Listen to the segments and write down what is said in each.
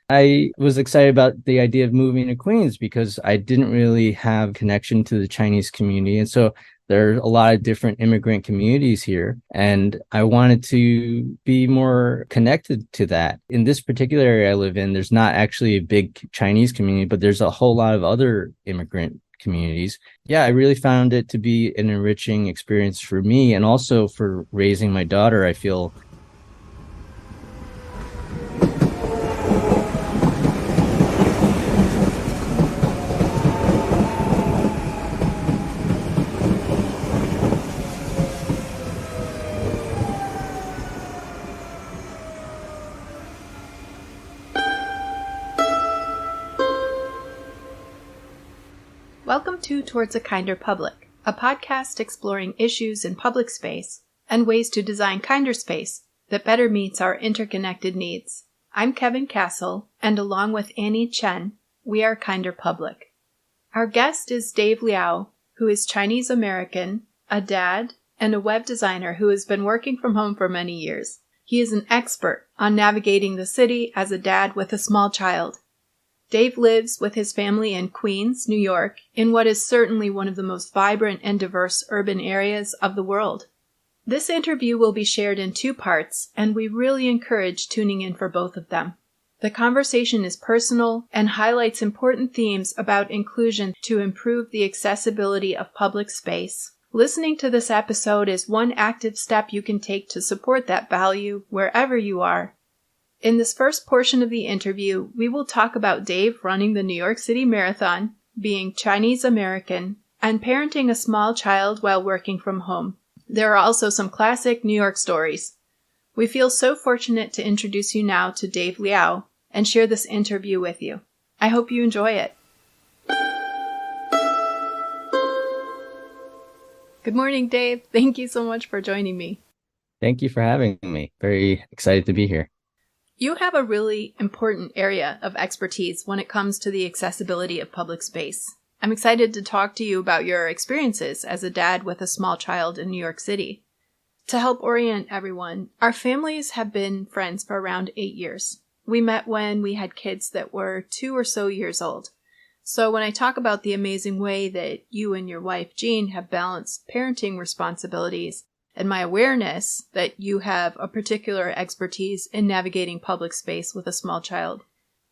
I was excited about the idea of moving to Queens because I didn't really have connection to the Chinese community. And so there are a lot of different immigrant communities here, and I wanted to be more connected to that. In this particular area I live in, there's not actually a big Chinese community, but there's a whole lot of other immigrant communities. Yeah, I really found it to be an enriching experience for me and also for raising my daughter. I feel. Welcome to Towards a Kinder Public, a podcast exploring issues in public space and ways to design kinder space that better meets our interconnected needs. I'm Kevin Castle, and along with Annie Chen, we are Kinder Public. Our guest is Dave Liao, who is Chinese American, a dad, and a web designer who has been working from home for many years. He is an expert on navigating the city as a dad with a small child. Dave lives with his family in Queens, New York, in what is certainly one of the most vibrant and diverse urban areas of the world. This interview will be shared in 2 parts, and we really encourage tuning in for both of them. The conversation is personal and highlights important themes about inclusion to improve the accessibility of public space. Listening to this episode is one active step you can take to support that value wherever you are. In this first portion of the interview, we will talk about Dave running the New York City Marathon, being Chinese American, and parenting a small child while working from home. There are also some classic New York stories. We feel so fortunate to introduce you now to Dave Liao and share this interview with you. I hope you enjoy it. Good morning, Dave. Thank you so much for joining me. Thank you for having me. Very excited to be here. You have a really important area of expertise when it comes to the accessibility of public space. I'm excited to talk to you about your experiences as a dad with a small child in New York City. To help orient everyone, our families have been friends for around 8 years. We met when we had kids that were 2 or so years old. So when I talk about the amazing way that you and your wife, Jean, have balanced parenting responsibilities, and my awareness that you have a particular expertise in navigating public space with a small child,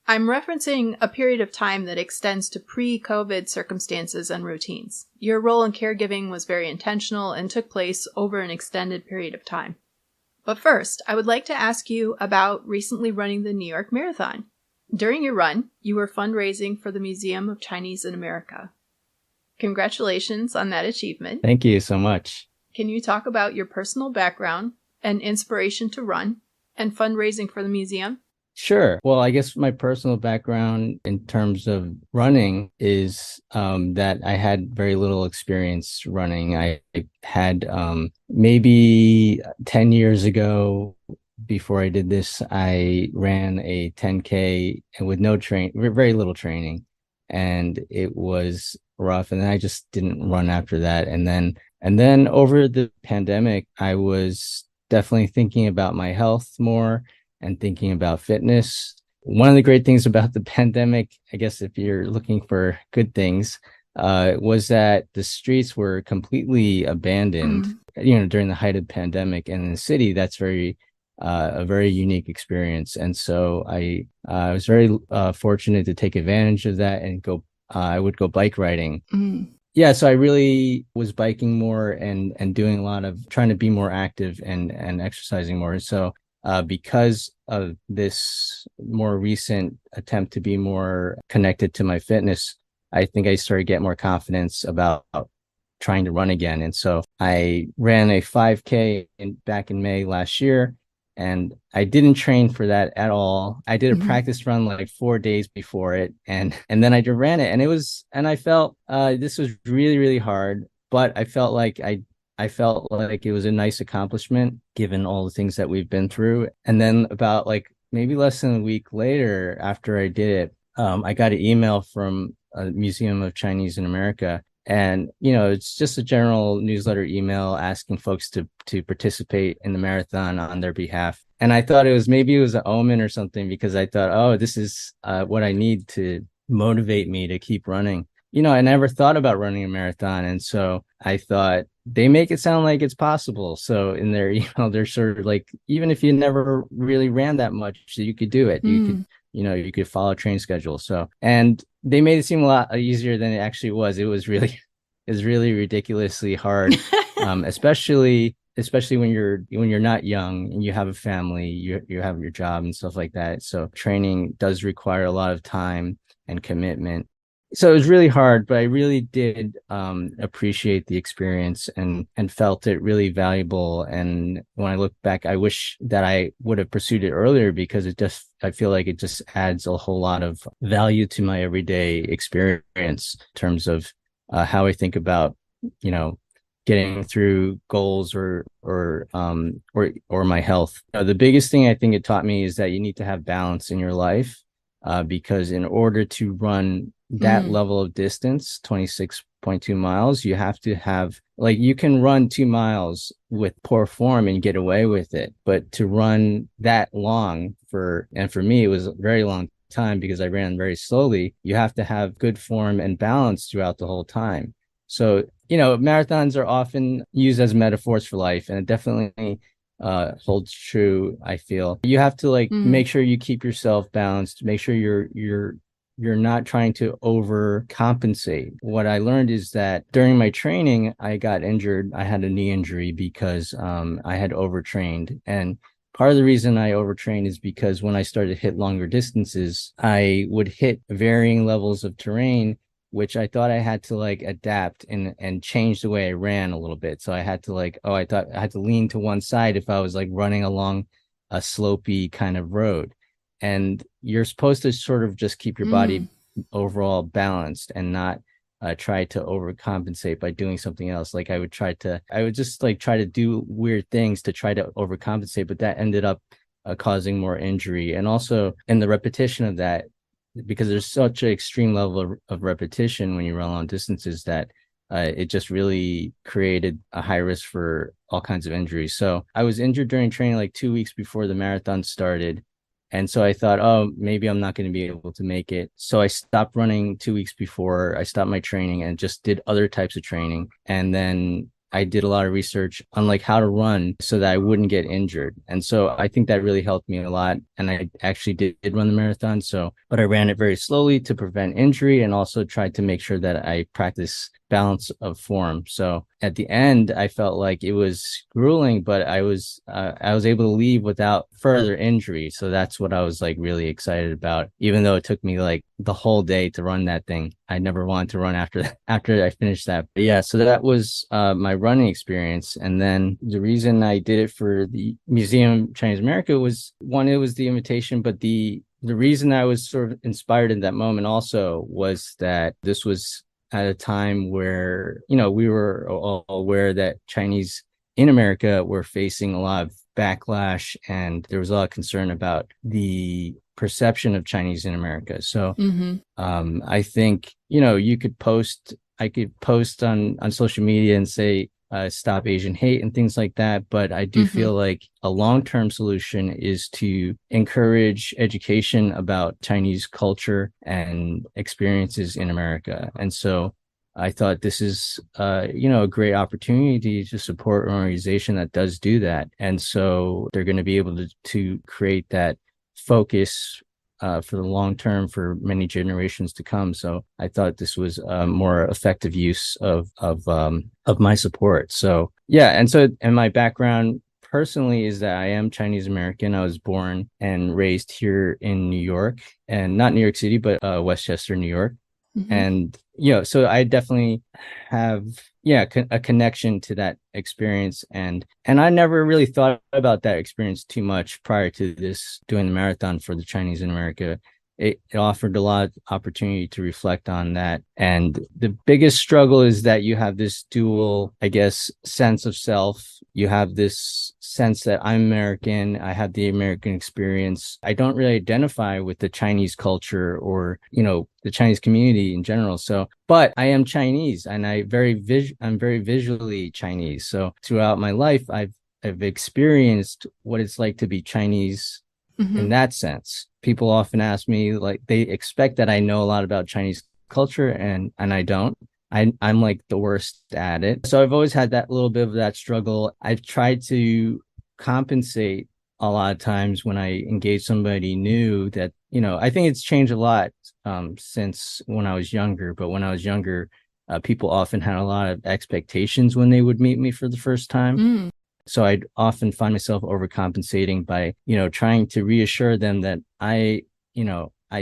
I'm referencing a period of time that extends to pre-COVID circumstances and routines. Your role in caregiving was very intentional and took place over an extended period of time. But first, I would like to ask you about recently running the New York Marathon. During your run, you were fundraising for the Museum of Chinese in America. Congratulations on that achievement. Thank you so much. Can you talk about your personal background and inspiration to run and fundraising for the museum? Sure. Well, I guess my personal background in terms of running is that I had very little experience running. I had maybe 10 years ago, before I did this, I ran a 10K with very little training, and it was rough. And then I just didn't run after that. And then over the pandemic, I was definitely thinking about my health more and thinking about fitness. One of the great things about the pandemic, I guess if you're looking for good things, was that the streets were completely abandoned, during the height of the pandemic. And in the city, that's a very unique experience. And so I was very fortunate to take advantage of that and I would go bike riding. Yeah, so I really was biking more and doing a lot of trying to be more active and exercising more. So because of this more recent attempt to be more connected to my fitness, I think I started to get more confidence about trying to run again. And so I ran a 5K back in May last year, and I didn't train for that at all. I did a practice run like 4 days before it, and then I just ran it, and I felt this was really, really hard, but I felt like it was a nice accomplishment given all the things that we've been through. And then about like maybe less than a week later after I did it, I got an email from a Museum of Chinese in America. And, it's just a general newsletter email asking folks to participate in the marathon on their behalf. And I thought maybe it was an omen or something, because I thought, oh, this is what I need to motivate me to keep running. I never thought about running a marathon. And so I thought they make it sound like it's possible. So in their, they're sort of like, even if you never really ran that much, you could do it. You could, Mm. you could follow a train schedule. So, and they made it seem a lot easier than it actually was. It was really, is really ridiculously hard, especially when you're not young and you have a family, you have your job and stuff like that. So training does require a lot of time and commitment. So it was really hard, but I really did appreciate the experience and felt it really valuable. And when I look back, I wish that I would have pursued it earlier, because I feel like it just adds a whole lot of value to my everyday experience in terms of how I think about, you know, getting through goals or my health. The biggest thing I think it taught me is that you need to have balance in your life, because in order to run that Mm. level of distance, 26.2 miles, you have to have, like, you can run 2 miles with poor form and get away with it. But to run that long and for me, it was a very long time because I ran very slowly, you have to have good form and balance throughout the whole time. So, marathons are often used as metaphors for life, and it definitely holds true. I feel you have to like Mm. make sure you keep yourself balanced, make sure you're not trying to overcompensate. What I learned is that during my training, I got injured. I had a knee injury because I had overtrained. And part of the reason I overtrained is because when I started to hit longer distances, I would hit varying levels of terrain, which I thought I had to like adapt and change the way I ran a little bit. So I had to like, I thought I had to lean to one side if I was like running along a slopey kind of road. And you're supposed to sort of just keep your Mm. body overall balanced and not try to overcompensate by doing something else. Like I would just like try to do weird things to try to overcompensate, but that ended up causing more injury. And also in the repetition of that, because there's such an extreme level of repetition when you run long distances, that it just really created a high risk for all kinds of injuries. So I was injured during training like 2 weeks before the marathon started. And so I thought, oh, maybe I'm not going to be able to make it. So I stopped running 2 weeks before I stopped my training and just did other types of training. And then I did a lot of research on like how to run so that I wouldn't get injured. And so I think that really helped me a lot. And I actually did run the marathon. So, but I ran it very slowly to prevent injury and also tried to make sure that I practice balance of form. So at the end, I felt like it was grueling, but I was able to leave without further injury. So that's what I was like really excited about, even though it took me like the whole day to run that thing. I never wanted to run after I finished that. But yeah, so that was my running experience. And then the reason I did it for the Museum of Chinese America was, one, it was the invitation, but the reason I was sort of inspired in that moment also was that this was at a time where, we were all aware that Chinese in America were facing a lot of backlash, and there was a lot of concern about the perception of Chinese in America. So Mm-hmm. I think, I could post on social media and say, stop Asian hate and things like that. But I do Mm-hmm. feel like a long-term solution is to encourage education about Chinese culture and experiences in America. And so I thought this is, a great opportunity to support an organization that does do that. And so they're going to be able to create that focus for the long term for many generations to come. So I thought this was a more effective use of my support. So yeah, and my background personally is that I am Chinese American. I was born and raised here in New York, and not New York City, but Westchester, New York. Mm-hmm. And so I definitely have, a connection to that experience. And I never really thought about that experience too much prior to this, doing the marathon for the Chinese in America. It offered a lot of opportunity to reflect on that. And the biggest struggle is that you have this dual, I guess, sense of self. You have this sense that I'm American, I have the American experience. I don't really identify with the Chinese culture or, the Chinese community in general. So, but I am Chinese, and I'm very visually Chinese. So throughout my life, I've I've experienced what it's like to be Chinese in Hmm. that sense. People often ask me, like, they expect that I know a lot about Chinese culture, and I don't. I'm like the worst at it. So I've always had that little bit of that struggle. I've tried to compensate a lot of times when I engage somebody new that, I think it's changed a lot since when I was younger. But when I was younger, people often had a lot of expectations when they would meet me for the first time. Mm. So I'd often find myself overcompensating by, trying to reassure them that I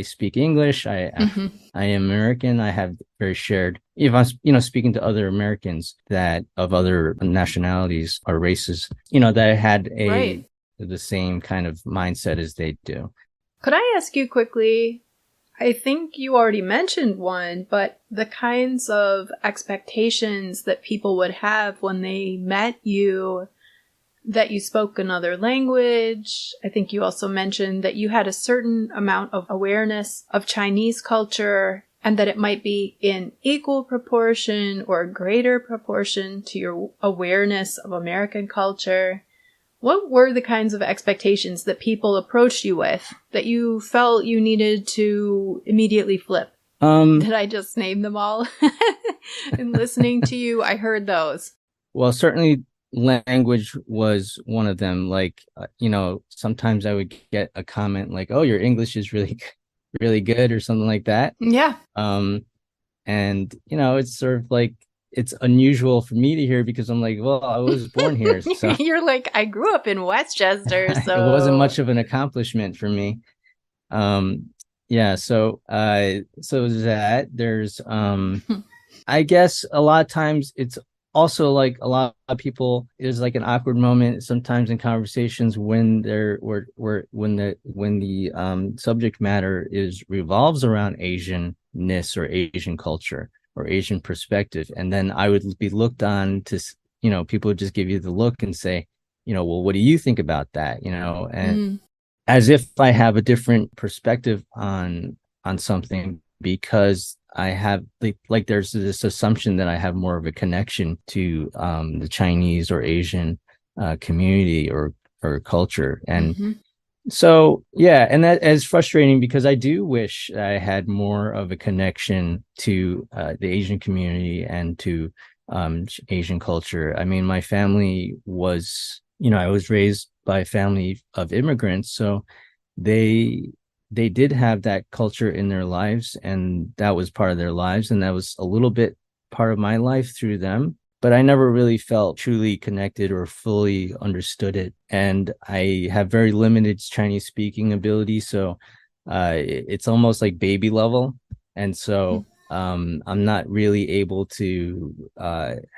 speak English. Hmm. I am American. I have very shared, if I'm, speaking to other Americans that of other nationalities or races, that I had Right. the same kind of mindset as they do. Could I ask you quickly? I think you already mentioned one, but the kinds of expectations that people would have when they met you, that you spoke another language. I think you also mentioned that you had a certain amount of awareness of Chinese culture and that it might be in equal proportion or greater proportion to your awareness of American culture. What were the kinds of expectations that people approached you with that you felt you needed to immediately flip? Um, Did I just name them all? In listening to you, I heard those. well, certainly language was one of them. Like, sometimes I would get a comment like, "Oh, your English is really, really good," or something like that. Yeah. Um, and it's sort of like it's unusual for me to hear because I'm like, well, I was born here, so You're like, I grew up in Westchester, it wasn't so. much of an accomplishment for me. Um, yeah, so there's I guess a lot of times it's also like a lot of people is like an awkward moment sometimes in conversations when they're where when the subject matter is revolves around Asianness or Asian culture or Asian perspective, and then I would be looked on to, people would just give you the look and say, well, what do you think about that, and Mm, as if I have a different perspective on something because I have like there's this assumption that I have more of a connection to the Chinese or Asian community or culture. And hmm. so yeah, and that is frustrating because I do wish I had more of a connection to the Asian community and to Asian culture. I mean, my family was, I was raised by a family of immigrants, so they they did have that culture in their lives, and that was part of their lives, and that was a little bit part of my life through them, but I never really felt truly connected or fully understood it. And I have very limited Chinese speaking ability, so it's almost like baby level. And so I'm not really able to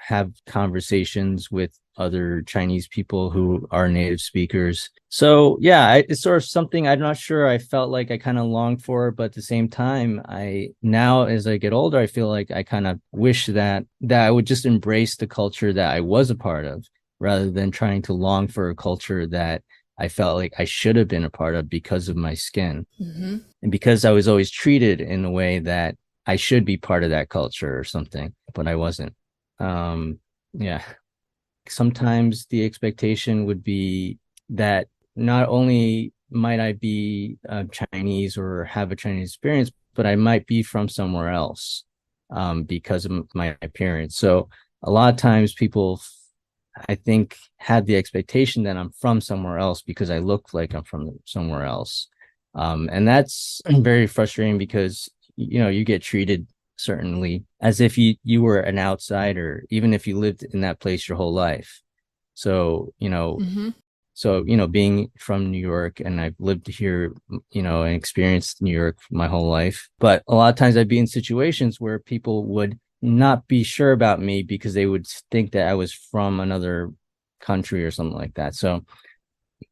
have conversations with other Chinese people who are native speakers. So yeah, it's sort of something I'm not sure I felt like I kind of longed for, but at the same time, I now as I get older, I feel like I kind of wish that I would just embrace the culture that I was a part of rather than trying to long for a culture that I felt like I should have been a part of because of my skin Hmm. and because I was always treated in a way that I should be part of that culture or something, but I wasn't. Yeah, sometimes the expectation would be that not only might I be Chinese or have a Chinese experience, but I might be from somewhere else because of my appearance. So a lot of times people, I think, had the expectation that I'm from somewhere else because I look like I'm from somewhere else. And that's very frustrating because, you get treated certainly as if you were an outsider, even if you lived in that place your whole life. So, Hmm. being from New York and I've lived here, and experienced New York my whole life. But a lot of times I'd be in situations where people would not be sure about me because they would think that I was from another country or something like that. So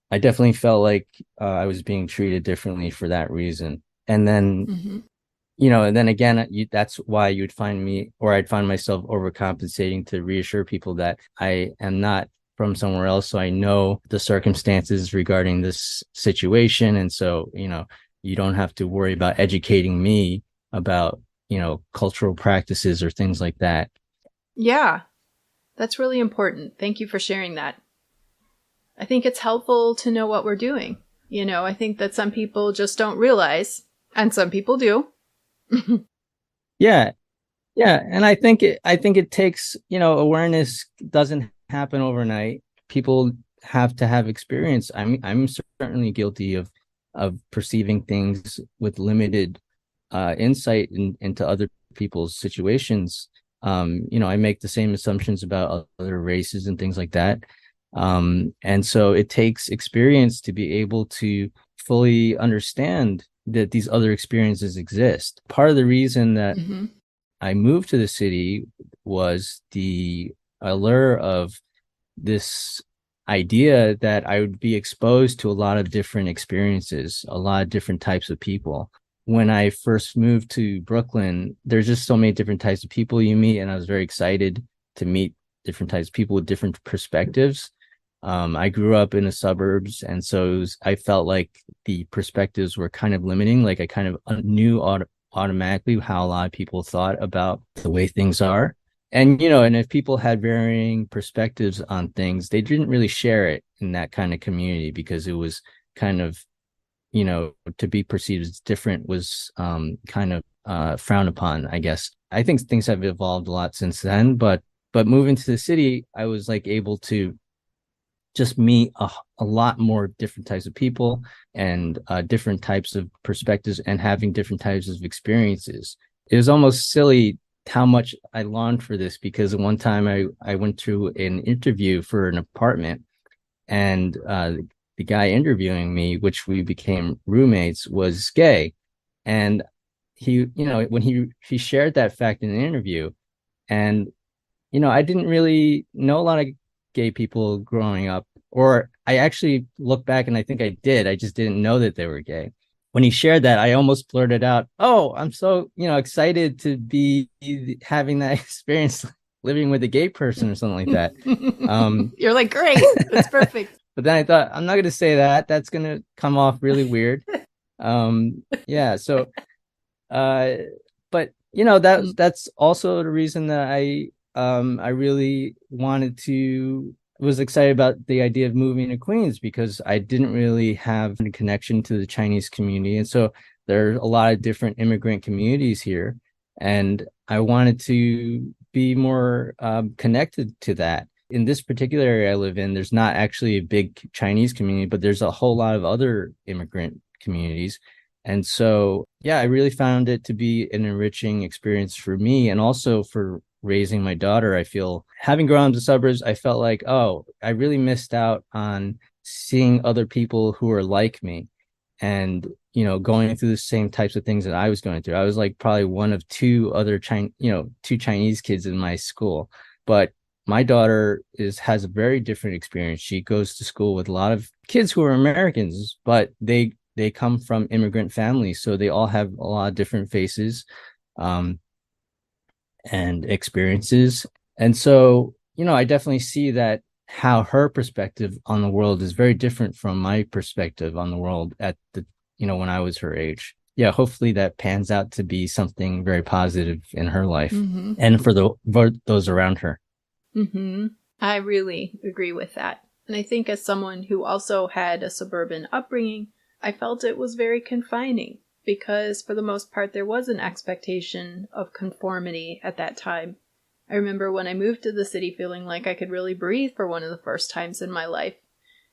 I definitely felt like I was being treated differently for that reason. And then, Hmm. and then again, that's why you'd find me, or I'd find myself overcompensating to reassure people that I am not from somewhere else. So I know the circumstances regarding this situation. And so, you don't have to worry about educating me about, cultural practices or things like that. Yeah, that's really important. Thank you for sharing that. I think it's helpful to know what we're doing. I think that some people just don't realize, and some people do. Yeah, yeah, and I think it takes, awareness doesn't happen overnight. People have to have experience. I'm certainly guilty of perceiving things with limited insight into other people's situations. I make the same assumptions about other races and things like that. And so it takes experience to be able to fully understand that these other experiences exist. Part of the reason that Mm-hmm. I moved to the city was the allure of this idea that I would be exposed to a lot of different experiences, a lot of different types of people. When I first moved to Brooklyn, there's just so many different types of people you meet, and I was very excited to meet different types of people with different perspectives. I grew up in the suburbs, and so I felt like the perspectives were kind of limiting. Like I kind of knew automatically how a lot of people thought about the way things are. And if people had varying perspectives on things, they didn't really share it in that kind of community because it was kind of, to be perceived as different was kind of frowned upon, I guess. I think things have evolved a lot since then, but moving to the city, I was like able to just meet a lot more different types of people and different types of perspectives and having different types of experiences. It was almost silly how much I longed for this because one time I went to an interview for an apartment, and the guy interviewing me, which we became roommates, was gay. And when he shared that fact in an interview, and I didn't really know a lot of gay people growing up, or I actually look back and I think I did. I just didn't know that they were gay. When he shared that, I almost blurted out, "Oh, I'm so, excited to be having that experience living with a gay person or something like that." You're like, great, that's perfect. But then I thought, I'm not going to say that. That's going to come off really weird. Yeah. So, uh, but that's also the reason that I really was excited about the idea of moving to Queens because I didn't really have a connection to the Chinese community. And so there are a lot of different immigrant communities here. And I wanted to be more connected to that. In this particular area I live in, there's not actually a big Chinese community, but there's a whole lot of other immigrant communities. And so, yeah, I really found it to be an enriching experience for me and also for raising my daughter. I feel having grown up in the suburbs, I felt like, oh, I really missed out on seeing other people who are like me and, going through the same types of things that I was going through. I was like probably one of two Chinese kids in my school, but my daughter has a very different experience. She goes to school with a lot of kids who are Americans, but they come from immigrant families, so they all have a lot of different faces and experiences. And so, I definitely see that how her perspective on the world is very different from my perspective on the world when I was her age. Yeah, hopefully that pans out to be something very positive in her life Mm-hmm. and for those around her. Mm-hmm. I really agree with that. And I think as someone who also had a suburban upbringing, I felt it was very confining because for the most part there was an expectation of conformity at that time. I remember when I moved to the city feeling like I could really breathe for one of the first times in my life,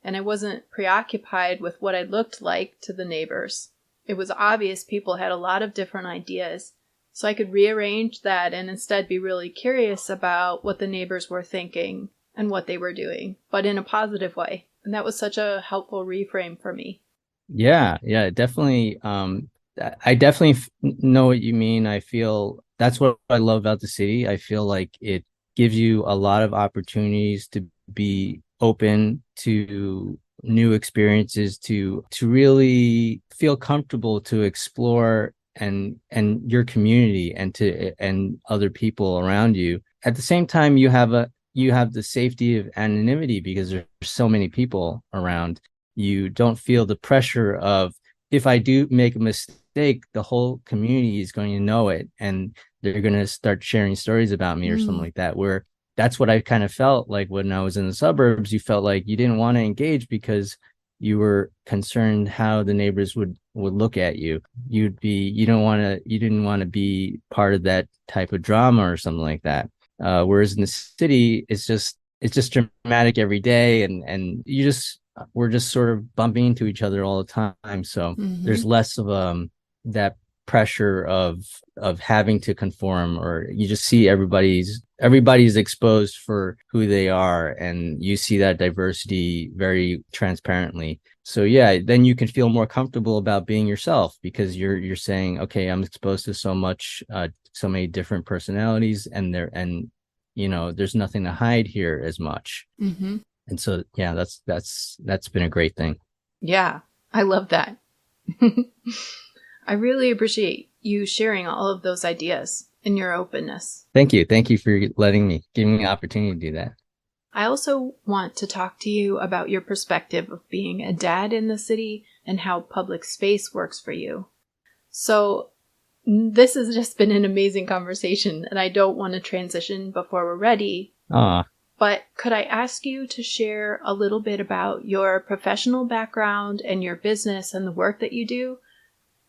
and I wasn't preoccupied with what I looked like to the neighbors. It was obvious people had a lot of different ideas, so I could rearrange that and instead be really curious about what the neighbors were thinking and what they were doing, but in a positive way. And that was such a helpful reframe for me. Yeah, definitely. I definitely know what you mean. I feel that's what I love about the city. I feel like it gives you a lot of opportunities to be open to new experiences, to really feel comfortable to explore and your community and other people around you. At the same time, you have the safety of anonymity because there's so many people around. You don't feel the pressure of, if I do make a mistake, the whole community is going to know it and they're going to start sharing stories about me or something like that. Where that's what I kind of felt like when I was in the suburbs. You felt like you didn't want to engage because you were concerned how the neighbors would look at you. You didn't want to be part of that type of drama or something like that. Whereas in the city, it's just dramatic every day, and we're just sort of bumping into each other all the time. So Mm-hmm. there's less of that pressure of having to conform, or you just see everybody's exposed for who they are, and you see that diversity very transparently. So yeah, then you can feel more comfortable about being yourself because you're saying, okay, I'm exposed to so many different personalities, and there's nothing to hide here as much. Mm-hmm. And so yeah, that's been a great thing. Yeah, I love that. I really appreciate you sharing all of those ideas and your openness. Thank you for giving me the opportunity to do that. I also want to talk to you about your perspective of being a dad in the city and how public space works for you. So, this has just been an amazing conversation, and I don't want to transition before we're ready. Ah, But could I ask you to share a little bit about your professional background and your business and the work that you do?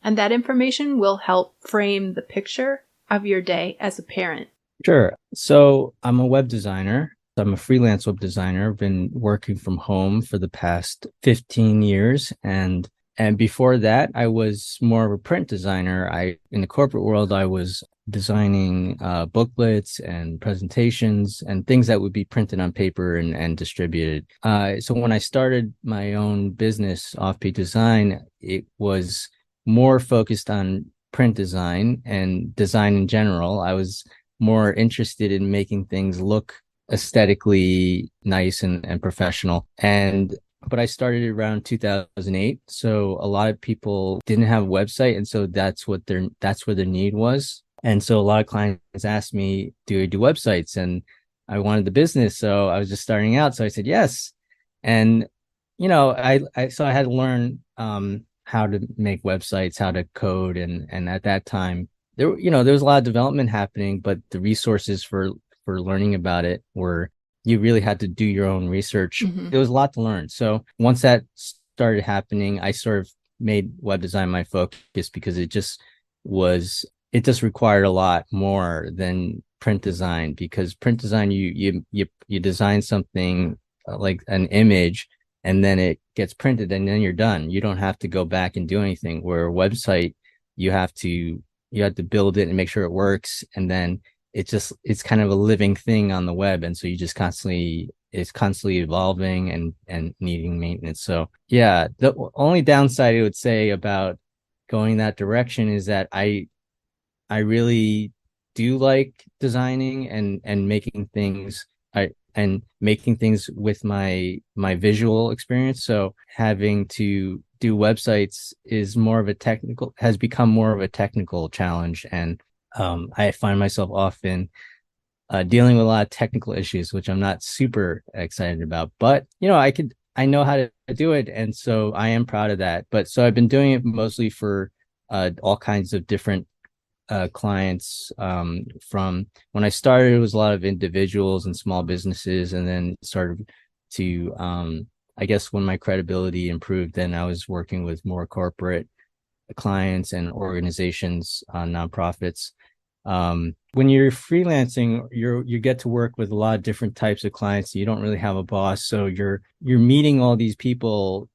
And that information will help frame the picture of your day as a parent. sure. So I'm a web designer. I'm a freelance web designer. I've been working from home for the past 15 years. And before that, I was more of a print designer. In the corporate world, I was designing booklets and presentations and things that would be printed on paper and distributed. So when I started my own business, Offpeak Design, it was more focused on print design and design in general. I was more interested in making things look aesthetically nice and professional. But I started around 2008. So a lot of people didn't have a website. And so that's where their need was. And so a lot of clients asked me, do I do websites? And I wanted the business. So I was just starting out. So I said, yes. And, so I had to learn, how to make websites, how to code. And at that time, there was a lot of development happening, but the resources for learning about it were you really had to do your own research. Mm-hmm. There was a lot to learn. So once that started happening, I sort of made web design my focus because it just required a lot more than print design, because print design, you design something like an image, and then it gets printed and then you're done. You don't have to go back and do anything. Where a website, you have to build it and make sure it works, and then it's kind of a living thing on the web, and so it's constantly evolving and needing maintenance. So yeah, the only downside I would say about going that direction is that I really do like designing and making things with my visual experience. So having to do websites has become more of a technical challenge, and I find myself often dealing with a lot of technical issues, which I'm not super excited about. But I know how to do it, and so I am proud of that. But so I've been doing it mostly for all kinds of different clients. From when I started, it was a lot of individuals and small businesses, and then started to I guess when my credibility improved, then I was working with more corporate clients and organizations, nonprofits. When you're freelancing, you get to work with a lot of different types of clients. You don't really have a boss, so you're meeting all these people,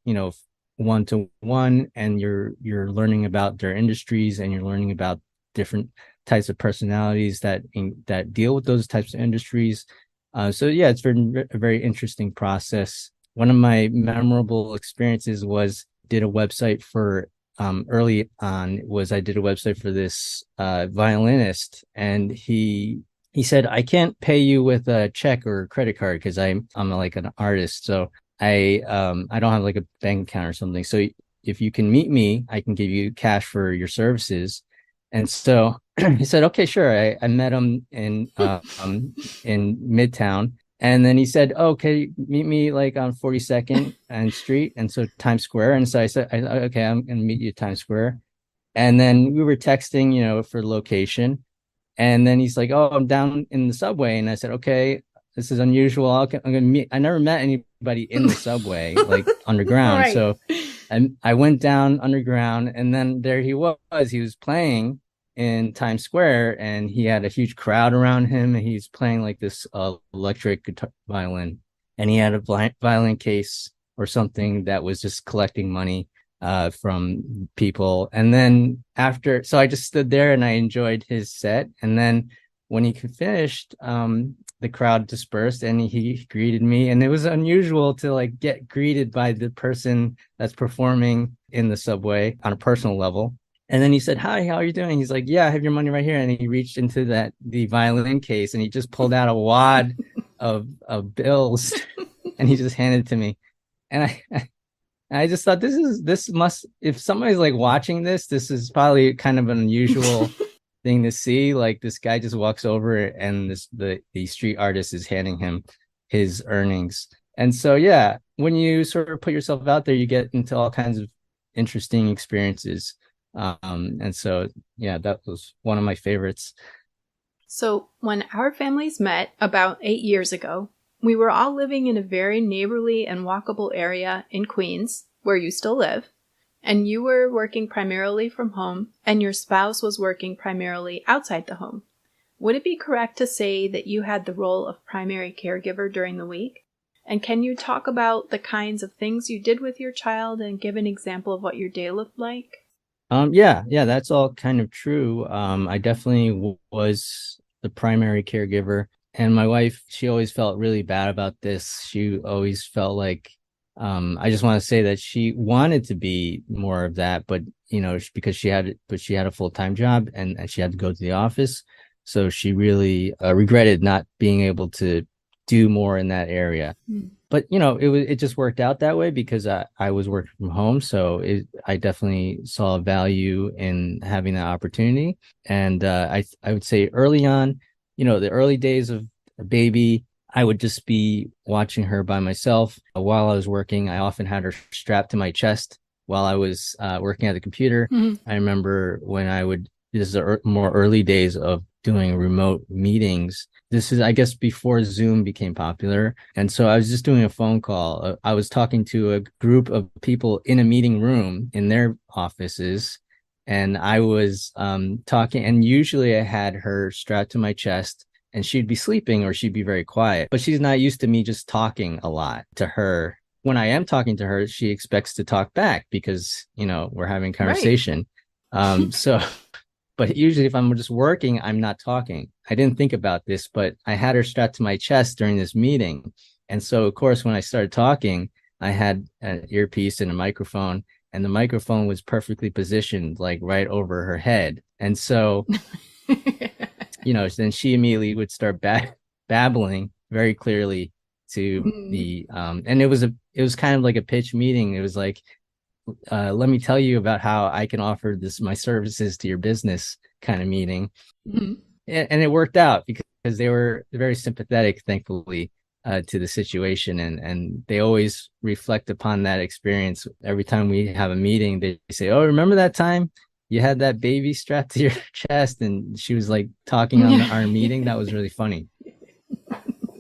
one to one, and you're learning about their industries, and you're learning about different types of personalities that deal with those types of industries. So yeah, it's been a very interesting process. One of my memorable experiences was did a website for early on was I did a website for this violinist, and he said, I can't pay you with a check or a credit card because I'm like an artist, so I don't have like a bank account or something. So if you can meet me, I can give you cash for your services. And so he said, okay, sure. I met him in Midtown. And then he said, oh, okay, meet me like on 42nd and Street. And so Times Square. And so I said, okay, I'm going to meet you at Times Square. And then we were texting, for location. And then he's like, oh, I'm down in the subway. And I said, okay. this is unusual. I'm gonna meet. I never met anybody in the subway, like underground. Right. So I went down underground, and then there he was. He was playing in Times Square, and he had a huge crowd around him, and he's playing like this electric guitar violin, and he had a violin case or something that was just collecting money from people. And then after, so I just stood there and I enjoyed his set. And then when he finished, the crowd dispersed and he greeted me. And it was unusual to like get greeted by the person that's performing in the subway on a personal level. And then he said, "Hi, how are you doing?" He's like, "Yeah, I have your money right here." And he reached into the violin case and he just pulled out a wad of bills and he just handed it to me. And I just thought this must, if somebody's like watching this is probably kind of an unusual thing to see. Like this guy just walks over and the street artist is handing him his earnings. And so yeah, when you sort of put yourself out there, you get into all kinds of interesting experiences. And so yeah, that was one of my favorites. So, when our families met about 8 years ago, we were all living in a very neighborly and walkable area in Queens, where you still live, and you were working primarily from home, and your spouse was working primarily outside the home. Would it be correct to say that you had the role of primary caregiver during the week? And can you talk about the kinds of things you did with your child and give an example of what your day looked like? Yeah, that's all kind of true. I definitely was the primary caregiver, and my wife, she always felt really bad about this. She always felt like, I just want to say that she wanted to be more of that, but because she had a full-time job and she had to go to the office, so she really regretted not being able to do more in that area. But it just worked out that way because I was working from home, so I definitely saw value in having that opportunity. And I would say early on, the early days of a baby, I would just be watching her by myself while I was working. I often had her strapped to my chest while I was working at the computer. Mhm. I remember when this is the more early days of doing remote meetings. This is, I guess, before Zoom became popular. And so I was just doing a phone call. I was talking to a group of people in a meeting room in their offices. And I was talking, and usually I had her strapped to my chest and she'd be sleeping or she'd be very quiet. But she's not used to me just talking a lot to her. When I am talking to her, she expects to talk back because, we're having Right. conversation. So but usually if I'm just working, I'm not talking. I didn't think about this, but I had her strapped to my chest during this meeting. And so, of course, when I started talking, I had an earpiece and a microphone, and the microphone was perfectly positioned, like right over her head. And so, then she immediately would start babbling very clearly to Mm. and it was kind of like a pitch meeting. It was like, let me tell you about how I can offer my services to your business kind of meeting. Mhm. And it worked out because they were very sympathetic, thankfully, to the situation. And they always reflect upon that experience. Every time we have a meeting, they say, "Oh, remember that time you had that baby strapped to your chest?" And she was like talking on our meeting. That was really funny.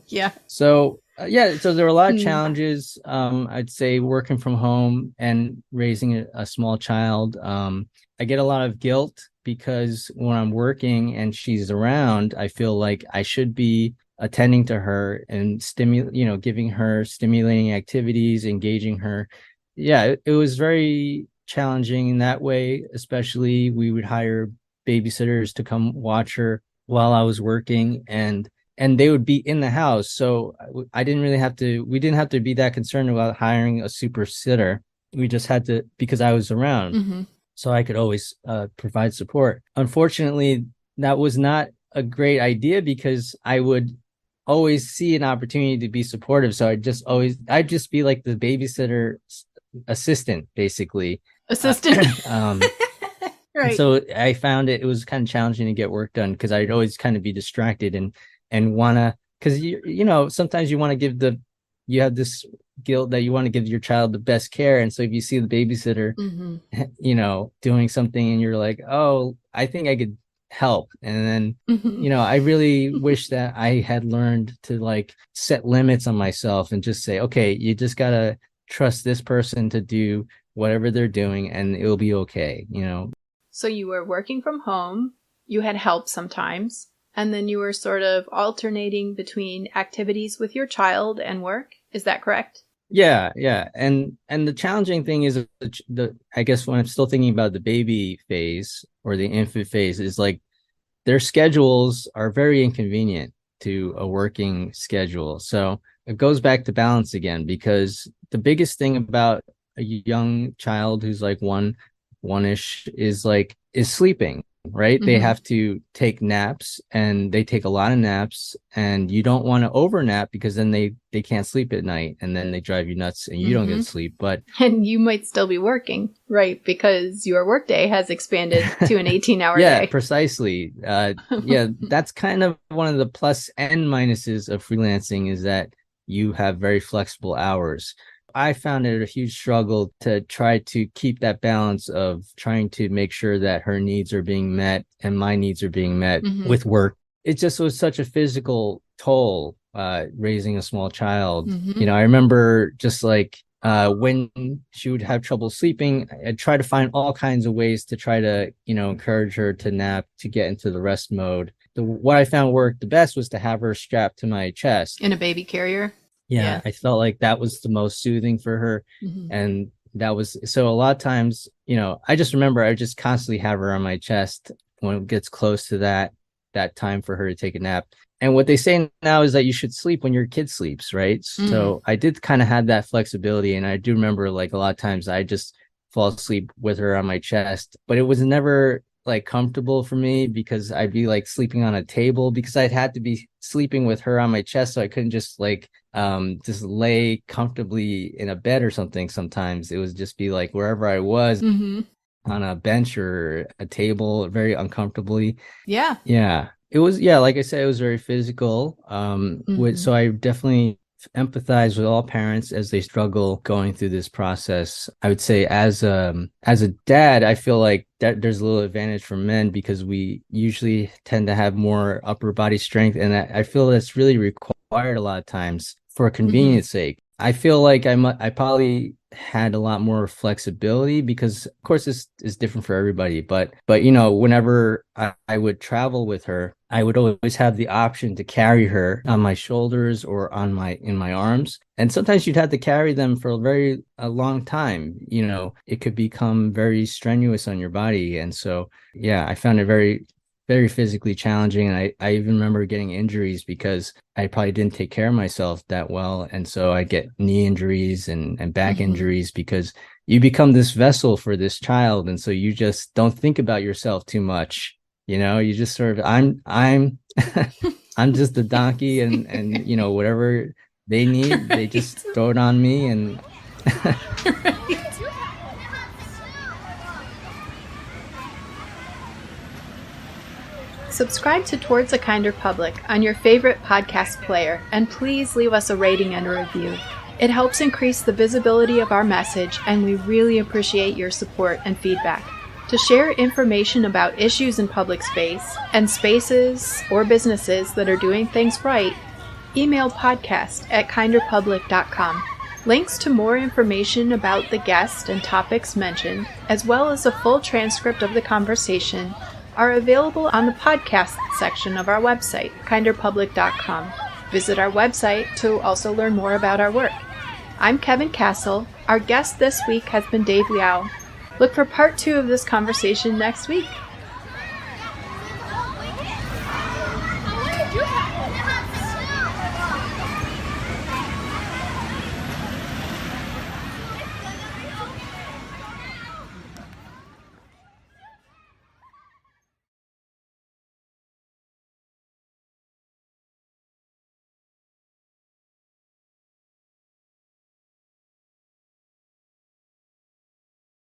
Yeah. So yeah, so there were a lot of Mm. challenges. I'd say working from home and raising a small child. I get a lot of guilt because when I'm working and she's around, I feel like I should be attending to her and giving her stimulating activities, engaging her. Yeah, it was very challenging in that way. Especially, we would hire babysitters to come watch her while I was working, and they would be in the house. So I didn't really have to, we didn't have to be that concerned about hiring a super sitter. We just had to, because I was around. Hmm. So I could always provide support. Unfortunately, that was not a great idea because I would always see an opportunity to be supportive. So I'd just be like the babysitter assistant, basically. Uh, Assistant. um, Right. so I found it was kind of challenging to get work done because I'd always kind of be distracted and wanna, because sometimes you want to you have this guilt that you want to give your child the best care, and so if you see the babysitter Hmm. doing something and you're like, oh, I think I could help. And then, Mhm. I really wish that I had learned to like set limits on myself and just say, okay, you just gotta trust this person to do whatever they're doing and it'll be okay. So you were working from home, you had help sometimes, and then you were sort of alternating between activities with your child and work. Is that correct? Yeah, yeah. And the challenging thing is the I guess when I'm still thinking about the baby phase or the infant phase is like their schedules are very inconvenient to a working schedule. So it goes back to balance again, because the biggest thing about a young child who's like one-ish is sleeping, right? They Mm-hmm. have to take naps and they take a lot of naps, and you don't want to overnap because then they can't sleep at night and then they drive you nuts and you don't Mm-hmm. get sleep. But And you might still be working, right? Because your workday has expanded to an 18-hour yeah, day. precisely. Yeah, that's kind of one of the plus and minuses of freelancing is that you have very flexible hours. I found it a huge struggle to try to keep that balance of trying to make sure that her needs are being met and my needs are being met Mm-hmm. with work. It just was such a physical toll, raising a small child. Mm-hmm. I remember just like when she would have trouble sleeping, I'd try to find all kinds of ways to try to, encourage her to nap, to get into the rest mode. What I found worked the best was to have her strapped to my chest. In a baby carrier. Yeah, Yeah. I felt like that was the most soothing for her. Mm-hmm. And that was so a lot of times, I just remember I just constantly have her on my chest when it gets close to that time for her to take a nap. And what they say now is that you should sleep when your kid sleeps, right? Mm-hmm. So I did kind of have that flexibility. And I do remember like a lot of times I just fall asleep with her on my chest, but it was never like comfortable for me because I'd be like sleeping on a table because I'd had to be sleeping with her on my chest. So I couldn't just lay comfortably in a bed or something. Sometimes it would just be like wherever I was Mm-hmm. on a bench or a table very uncomfortably. Yeah. Yeah, it was. Yeah, like I said, it was very physical. Mm-hmm. So I definitely empathize with all parents as they struggle going through this process. I would say as a dad, I feel like that there's a little advantage for men because we usually tend to have more upper body strength, and I feel that's really required a lot of times for Mm-hmm. convenience sake. I feel like I probably had a lot more flexibility because of course this is different for everybody, but whenever I would travel with her, I would always have the option to carry her on my shoulders or in my arms, and sometimes you'd have to carry them for a long time. It could become very strenuous on your body. And so yeah, I found it very very physically challenging. And I even remember getting injuries because I probably didn't take care of myself that well. And so I get knee injuries and back Mm-hmm. injuries because you become this vessel for this child. And so you just don't think about yourself too much. You just sort of, I'm, I'm just the donkey and, whatever they need, they Right. just throw it on me. And Right. Subscribe to Towards a Kinder Public on your favorite podcast player, and please leave us a rating and a review. It helps increase the visibility of our message, and we really appreciate your support and feedback. To share information about issues in public space and spaces or businesses that are doing things right, email podcast@kinderpublic.com. Links to more information about the guest and topics mentioned, as well as a full transcript of the conversation, are available on the podcast section of our website, kinderpublic.com. Visit our website to also learn more about our work. I'm Kevin Castle. Our guest this week has been Dave Liao. Look for part 2 of this conversation next week.